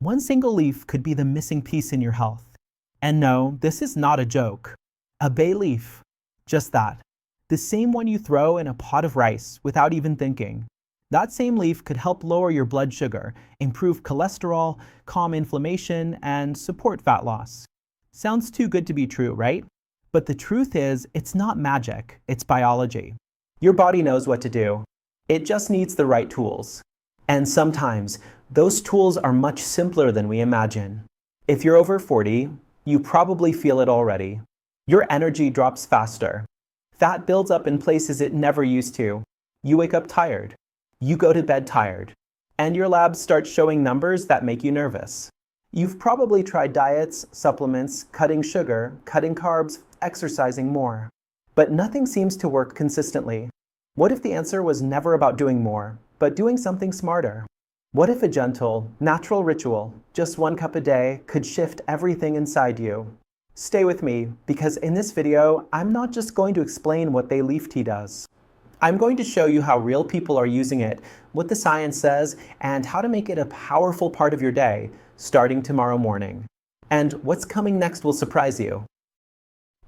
One single leaf could be the missing piece in your health. And no, this is not a joke. A bay leaf. Just that. The same one you throw in a pot of rice without even thinking. That same leaf could help lower your blood sugar, improve cholesterol, calm inflammation, and support fat loss. Sounds too good to be true, right? But the truth is, it's not magic, it's biology. Your body knows what to do. It just needs the right tools. And sometimes, those tools are much simpler than we imagine. If you're over 40, you probably feel it already. Your energy drops faster. Fat builds up in places it never used to. You wake up tired. You go to bed tired. And your labs start showing numbers that make you nervous. You've probably tried diets, supplements, cutting sugar, cutting carbs, exercising more. But nothing seems to work consistently. What if the answer was never about doing more, but doing something smarter? What if a gentle, natural ritual, just 1 cup a day, could shift everything inside you? Stay with me, because in this video, I'm not just going to explain what bay leaf tea does. I'm going to show you how real people are using it, what the science says, and how to make it a powerful part of your day, starting tomorrow morning. And what's coming next will surprise you.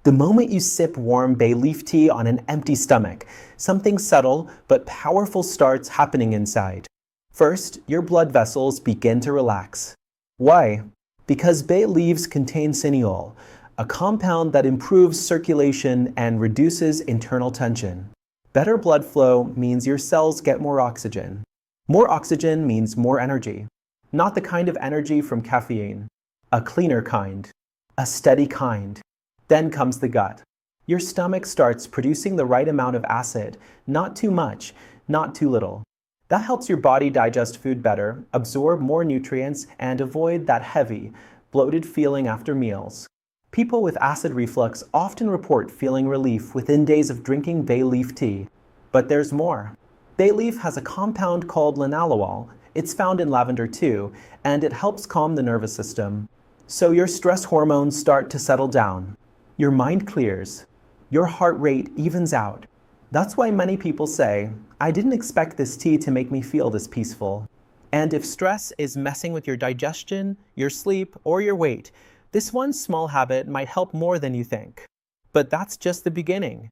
The moment you sip warm bay leaf tea on an empty stomach, something subtle but powerful starts happening inside. First, your blood vessels begin to relax. Why? Because bay leaves contain cineol, a compound that improves circulation and reduces internal tension. Better blood flow means your cells get more oxygen. More oxygen means more energy. Not the kind of energy from caffeine. A cleaner kind. A steady kind. Then comes the gut. Your stomach starts producing the right amount of acid, not too much, not too little. That helps your body digest food better, absorb more nutrients, and avoid that heavy, bloated feeling after meals. People with acid reflux often report feeling relief within days of drinking bay leaf tea. But there's more. Bay leaf has a compound called linalool. It's found in lavender too, and it helps calm the nervous system. So your stress hormones start to settle down. Your mind clears. Your heart rate evens out. That's why many people say, I didn't expect this tea to make me feel this peaceful. And if stress is messing with your digestion, your sleep, or your weight, this one small habit might help more than you think. But that's just the beginning.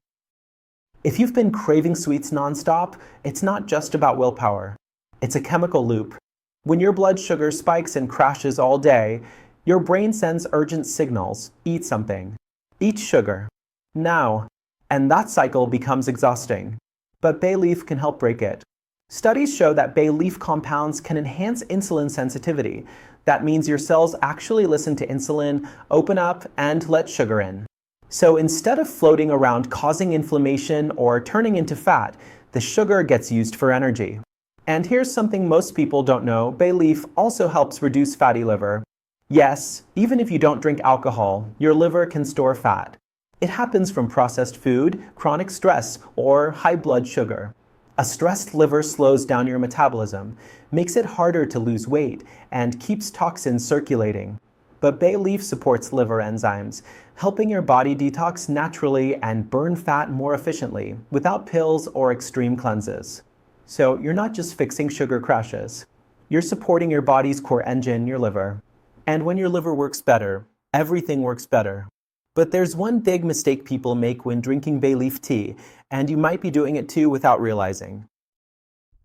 If you've been craving sweets nonstop, it's not just about willpower. It's a chemical loop. When your blood sugar spikes and crashes all day, your brain sends urgent signals, eat something. Eat sugar. Now. And that cycle becomes exhausting. But bay leaf can help break it. Studies show that bay leaf compounds can enhance insulin sensitivity. That means your cells actually listen to insulin, open up, and let sugar in. So instead of floating around causing inflammation or turning into fat, the sugar gets used for energy. And here's something most people don't know: bay leaf also helps reduce fatty liver. Yes, even if you don't drink alcohol, your liver can store fat. It happens from processed food, chronic stress, or high blood sugar. A stressed liver slows down your metabolism, makes it harder to lose weight, and keeps toxins circulating. But bay leaf supports liver enzymes, helping your body detox naturally and burn fat more efficiently, without pills or extreme cleanses. So you're not just fixing sugar crashes. You're supporting your body's core engine, your liver. And when your liver works better, everything works better. But there's one big mistake people make when drinking bay leaf tea, and you might be doing it too without realizing.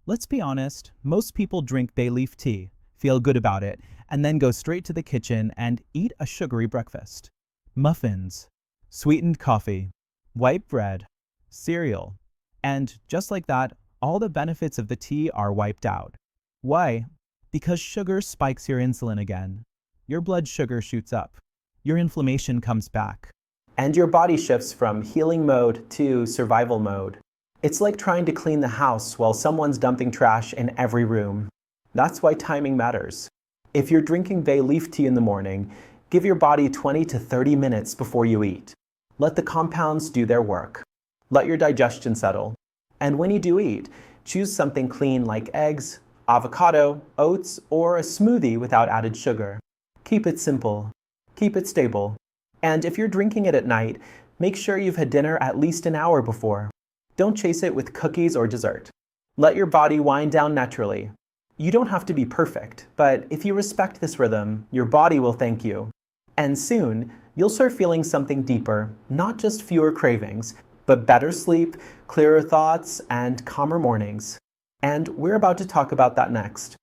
Let's be honest, most people drink bay leaf tea, feel good about it, and then go straight to the kitchen and eat a sugary breakfast. Muffins, sweetened coffee, white bread, cereal. And just like that, all the benefits of the tea are wiped out. Why? Because sugar spikes your insulin again. Your blood sugar shoots up. Your inflammation comes back. And your body shifts from healing mode to survival mode. It's like trying to clean the house while someone's dumping trash in every room. That's why timing matters. If you're drinking bay leaf tea in the morning, give your body 20 to 30 minutes before you eat. Let the compounds do their work. Let your digestion settle. And when you do eat, choose something clean like eggs, avocado, oats, or a smoothie without added sugar. Keep it simple. Keep it stable. And if you're drinking it at night, make sure you've had dinner at least an hour before. Don't chase it with cookies or dessert. Let your body wind down naturally. You don't have to be perfect, but if you respect this rhythm, your body will thank you. And soon, you'll start feeling something deeper, not just fewer cravings, but better sleep, clearer thoughts, and calmer mornings. And we're about to talk about that next.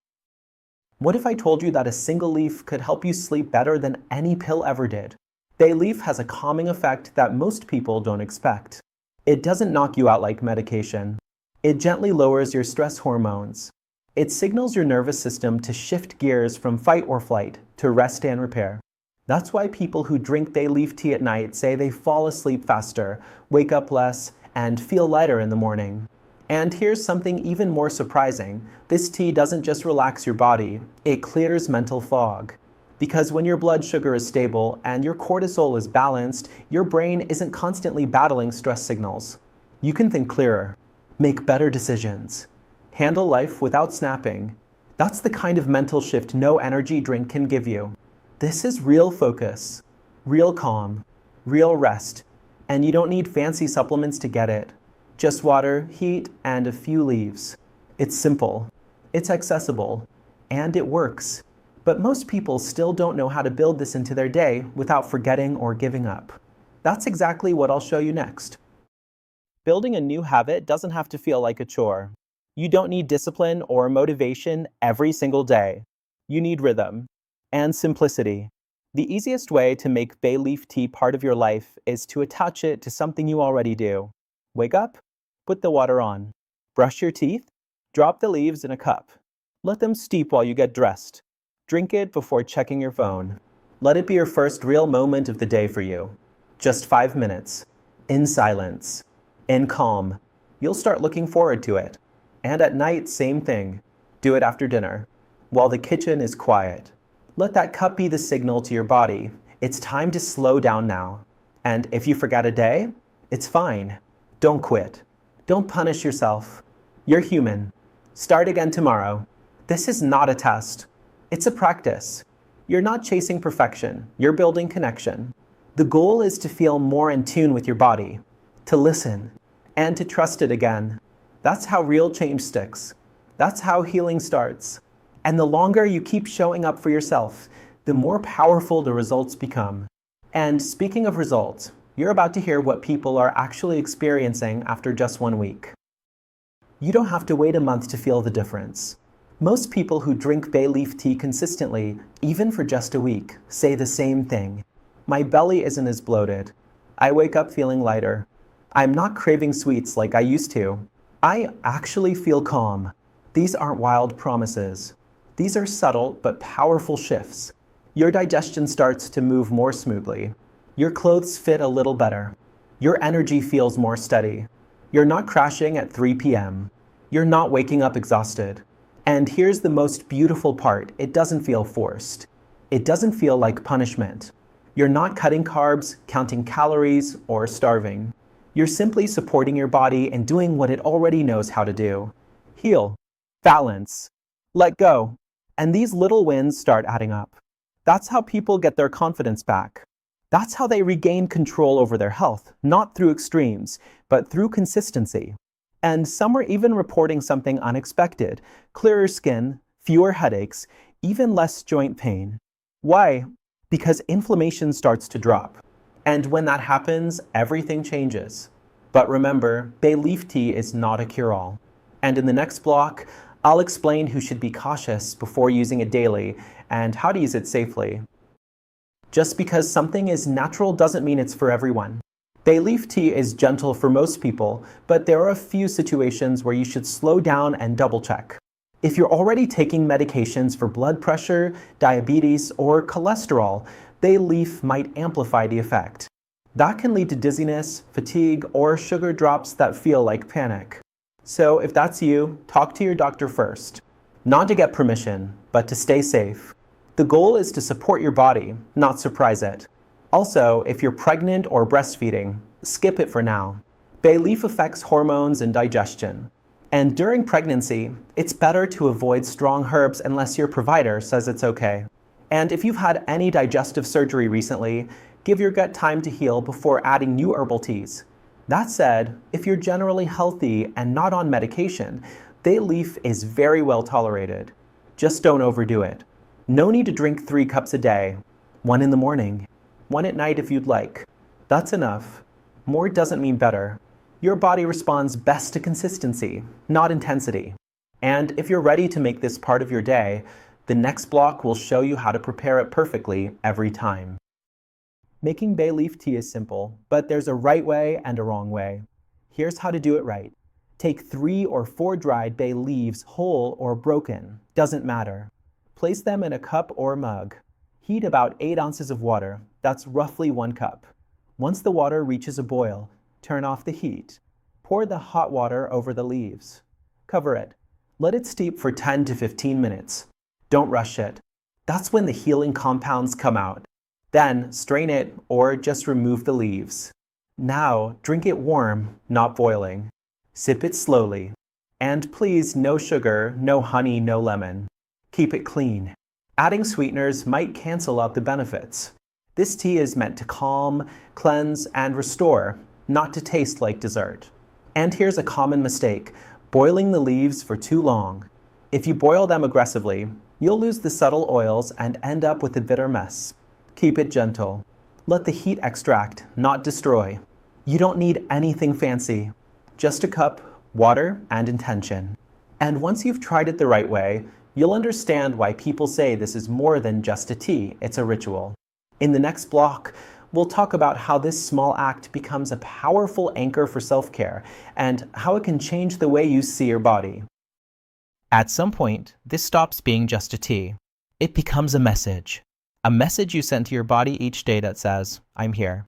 What if I told you that a single leaf could help you sleep better than any pill ever did? Bay leaf has a calming effect that most people don't expect. It doesn't knock you out like medication. It gently lowers your stress hormones. It signals your nervous system to shift gears from fight or flight to rest and repair. That's why people who drink bay leaf tea at night say they fall asleep faster, wake up less, and feel lighter in the morning. And here's something even more surprising. This tea doesn't just relax your body, it clears mental fog. Because when your blood sugar is stable and your cortisol is balanced, your brain isn't constantly battling stress signals. You can think clearer, make better decisions, handle life without snapping. That's the kind of mental shift no energy drink can give you. This is real focus, real calm, real rest, and you don't need fancy supplements to get it. Just water, heat, and a few leaves. It's simple, it's accessible, and it works. But most people still don't know how to build this into their day without forgetting or giving up. That's exactly what I'll show you next. Building a new habit doesn't have to feel like a chore. You don't need discipline or motivation every single day. You need rhythm and simplicity. The easiest way to make bay leaf tea part of your life is to attach it to something you already do. Wake up, put the water on. Brush your teeth, drop the leaves in a cup. Let them steep while you get dressed. Drink it before checking your phone. Let it be your first real moment of the day for you. Just 5 minutes. In silence. In calm. You'll start looking forward to it. And at night, same thing. Do it after dinner. While the kitchen is quiet. Let that cup be the signal to your body. It's time to slow down now. And if you forget a day, it's fine. Don't quit. Don't punish yourself. You're human. Start again tomorrow. This is not a test. It's a practice. You're not chasing perfection. You're building connection. The goal is to feel more in tune with your body, to listen, and to trust it again. That's how real change sticks. That's how healing starts. And the longer you keep showing up for yourself, the more powerful the results become. And speaking of results, you're about to hear what people are actually experiencing after just 1 week. You don't have to wait a month to feel the difference. Most people who drink bay leaf tea consistently, even for just a week, say the same thing. My belly isn't as bloated. I wake up feeling lighter. I'm not craving sweets like I used to. I actually feel calm. These aren't wild promises. These are subtle but powerful shifts. Your digestion starts to move more smoothly. Your clothes fit a little better. Your energy feels more steady. You're not crashing at 3 p.m. You're not waking up exhausted. And here's the most beautiful part. It doesn't feel forced. It doesn't feel like punishment. You're not cutting carbs, counting calories, or starving. You're simply supporting your body and doing what it already knows how to do. Heal. Balance. Let go. And these little wins start adding up. That's how people get their confidence back. That's how they regain control over their health, not through extremes, but through consistency. And some are even reporting something unexpected: clearer skin, fewer headaches, even less joint pain. Why? Because inflammation starts to drop. And when that happens, everything changes. But remember, bay leaf tea is not a cure-all. And in the next block, I'll explain who should be cautious before using it daily and how to use it safely. Just because something is natural doesn't mean it's for everyone. Bay leaf tea is gentle for most people, but there are a few situations where you should slow down and double check. If you're already taking medications for blood pressure, diabetes, or cholesterol, bay leaf might amplify the effect. That can lead to dizziness, fatigue, or sugar drops that feel like panic. So if that's you, talk to your doctor first. Not to get permission, but to stay safe. The goal is to support your body, not surprise it. Also, if you're pregnant or breastfeeding, skip it for now. Bay leaf affects hormones and digestion. And during pregnancy, it's better to avoid strong herbs unless your provider says it's okay. And if you've had any digestive surgery recently, give your gut time to heal before adding new herbal teas. That said, if you're generally healthy and not on medication, bay leaf is very well tolerated. Just don't overdo it. No need to drink 3 cups a day. 1 in the morning, 1 at night if you'd like. That's enough. More doesn't mean better. Your body responds best to consistency, not intensity. And if you're ready to make this part of your day, the next block will show you how to prepare it perfectly every time. Making bay leaf tea is simple, but there's a right way and a wrong way. Here's how to do it right. Take 3 or 4 dried bay leaves, whole or broken, doesn't matter. Place them in a cup or mug. Heat about 8 ounces of water, that's roughly 1 cup. Once the water reaches a boil, turn off the heat. Pour the hot water over the leaves. Cover it. Let it steep for 10 to 15 minutes. Don't rush it. That's when the healing compounds come out. Then strain it or just remove the leaves. Now drink it warm, not boiling. Sip it slowly. And please, no sugar, no honey, no lemon. Keep it clean. Adding sweeteners might cancel out the benefits. This tea is meant to calm, cleanse, and restore, not to taste like dessert. And here's a common mistake: boiling the leaves for too long. If you boil them aggressively, you'll lose the subtle oils and end up with a bitter mess. Keep it gentle. Let the heat extract, not destroy. You don't need anything fancy. Just a cup, water, and intention. And once you've tried it the right way, you'll understand why people say this is more than just a tea, it's a ritual. In the next block, we'll talk about how this small act becomes a powerful anchor for self-care and how it can change the way you see your body. At some point, this stops being just a tea. It becomes a message you send to your body each day that says, I'm here,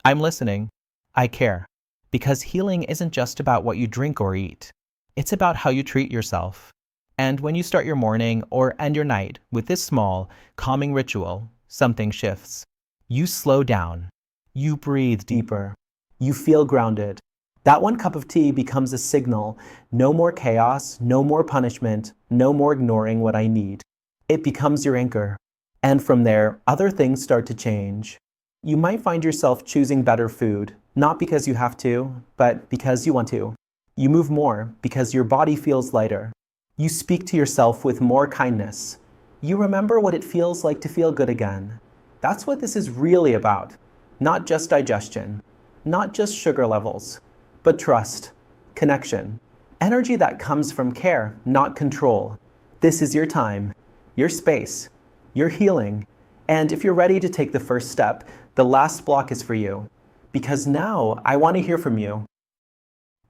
I'm listening, I care. Because healing isn't just about what you drink or eat. It's about how you treat yourself. And when you start your morning or end your night with this small, calming ritual, something shifts. You slow down. You breathe deeper. You feel grounded. That 1 cup of tea becomes a signal. No more chaos, no more punishment, no more ignoring what I need. It becomes your anchor. And from there, other things start to change. You might find yourself choosing better food, not because you have to, but because you want to. You move more because your body feels lighter. You speak to yourself with more kindness. You remember what it feels like to feel good again. That's what this is really about. Not just digestion, not just sugar levels, but trust, connection, energy that comes from care, not control. This is your time, your space, your healing. And if you're ready to take the first step, the last block is for you. Because now I want to hear from you.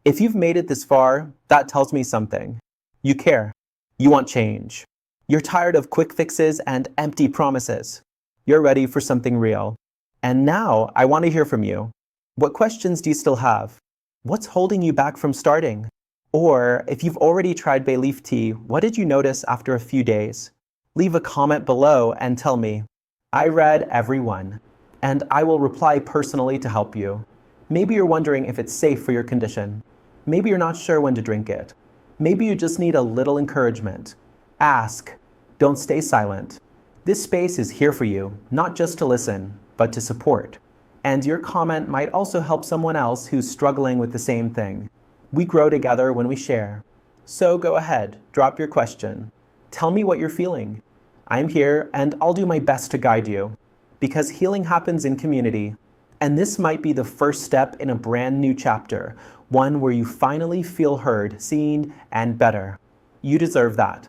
If you've made it this far, that tells me something. You care. You want change. You're tired of quick fixes and empty promises. You're ready for something real. And now I want to hear from you. What questions do you still have? What's holding you back from starting? Or if you've already tried bay leaf tea, what did you notice after a few days? Leave a comment below and tell me. I read every one, and I will reply personally to help you. Maybe you're wondering if it's safe for your condition. Maybe you're not sure when to drink it. Maybe you just need a little encouragement. Ask. Don't stay silent. This space is here for you, not just to listen, but to support. And your comment might also help someone else who's struggling with the same thing. We grow together when we share. So go ahead, drop your question. Tell me what you're feeling. I'm here and I'll do my best to guide you. Because healing happens in community. And this might be the first step in a brand new chapter, one where you finally feel heard, seen, and better. You deserve that.